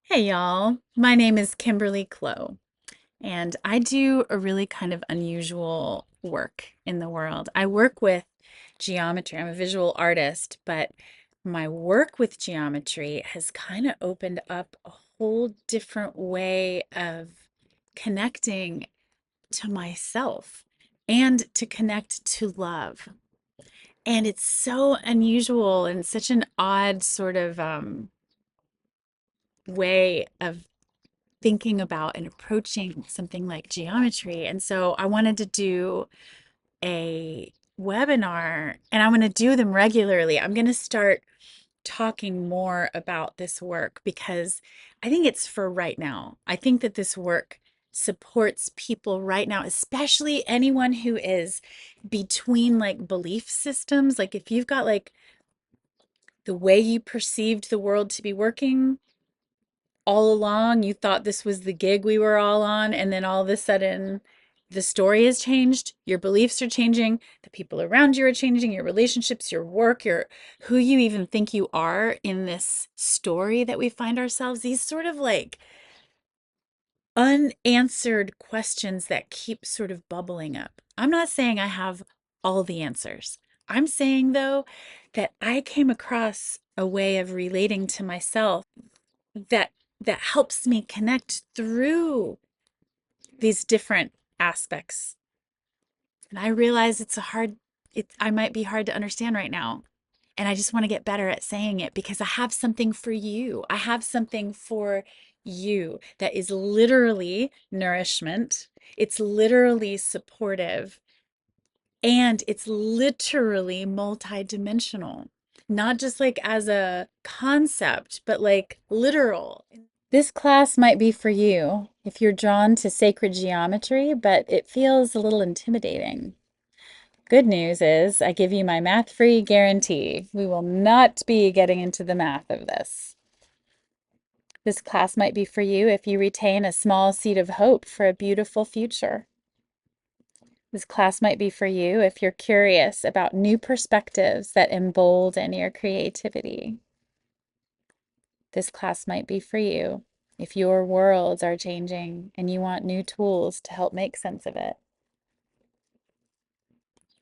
Hey y'all, my name is Kimberly Clow, and I do a really kind of unusual work in the world. I work with geometry. I'm a visual artist, but my work with geometry has kind of opened up a whole different way of connecting to myself and to connect to love. And it's so unusual and such an odd sort of way of thinking about and approaching something like geometry. And so I wanted to do a webinar, and I'm going to do them regularly. I'm going to start talking more about this work because I think it's for right now. I think that this work supports people right now, especially anyone who is between like belief systems. Like if you've got like the way you perceived the world to be working all along, you thought this was the gig we were all on, and then all of a sudden the story has changed, your beliefs are changing, the people around you are changing, your relationships, your work, your who you even think you are in this story that we find ourselves, these sort of like unanswered questions that keep sort of bubbling up. I'm not saying I have all the answers. I'm saying though that I came across a way of relating to myself that that helps me connect through these different aspects. And I realize I might be hard to understand right now. And I just want to get better at saying it because I have something for you. I have something for you that is literally nourishment. It's literally supportive, and it's literally multidimensional. Not just like as a concept, but like literal. This class might be for you if you're drawn to sacred geometry, but it feels a little intimidating. Good news is I give you my math-free guarantee. We will not be getting into the math of this. This class might be for you if you retain a small seed of hope for a beautiful future. This class might be for you if you're curious about new perspectives that embolden your creativity. This class might be for you if your worlds are changing and you want new tools to help make sense of it.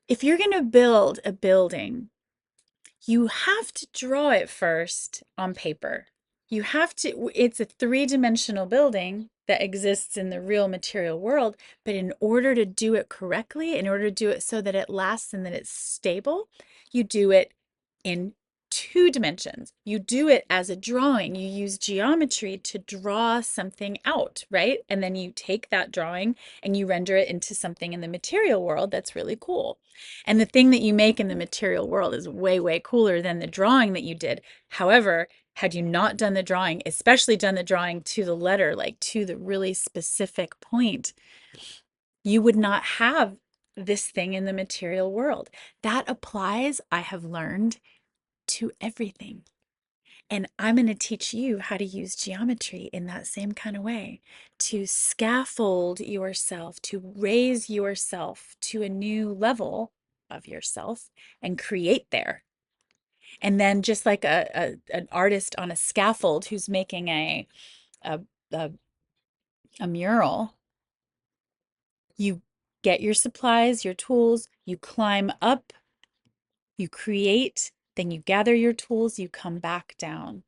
If you're going to build a building, you have to draw it first on paper. It's a three-dimensional building that exists in the real material world, but in order to do it correctly, in order to do it so that it lasts and that it's stable, you do it in two dimensions. You do it as a drawing. You use geometry to draw something out, right? And then you take that drawing and you render it into something in the material world that's really cool. And the thing that you make in the material world is way, way cooler than the drawing that you did. However, had you not done the drawing, especially done the drawing to the letter, like to the really specific point, you would not have this thing in the material world. That applies, I have learned, to everything. And I'm going to teach you how to use geometry in that same kind of way to scaffold yourself, to raise yourself to a new level of yourself and create there. And then just like an artist on a scaffold who's making a, a, a mural, you get your supplies, your tools, you climb up, you create, then you gather your tools, you come back down.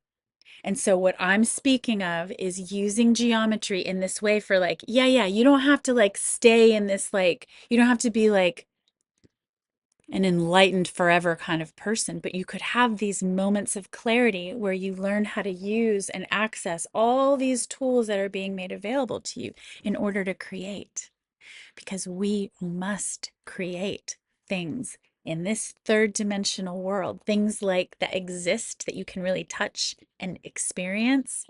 And so what I'm speaking of is using geometry in this way for like, yeah, you don't have to like stay in this like, you don't have to be like an enlightened forever kind of person, but you could have these moments of clarity where you learn how to use and access all these tools that are being made available to you in order to create. Because we must create things in this third dimensional world, things like that exist that you can really touch and experience,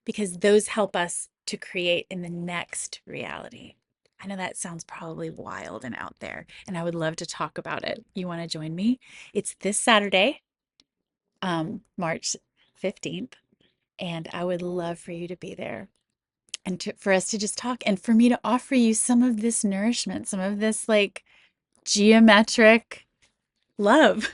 because those help us to create in the next reality. I know that sounds probably wild and out there, and I would love to talk about it. You want to join me? It's this Saturday, March 15th, and I would love for you to be there and for us to just talk and for me to offer you some of this nourishment, some of this like geometric love.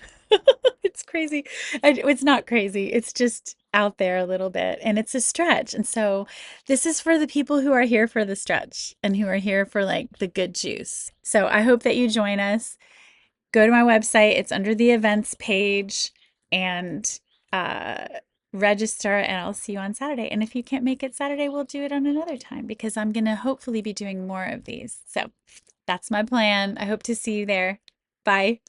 It's crazy. It's not crazy. It's just out there a little bit and it's a stretch. And so this is for the people who are here for the stretch and who are here for like the good juice. So I hope that you join us. Go to my website. It's under the events page and uh, register, and I'll see you on Saturday. And if you can't make it Saturday, we'll do it on another time because I'm going to hopefully be doing more of these. So that's my plan. I hope to see you there. Bye.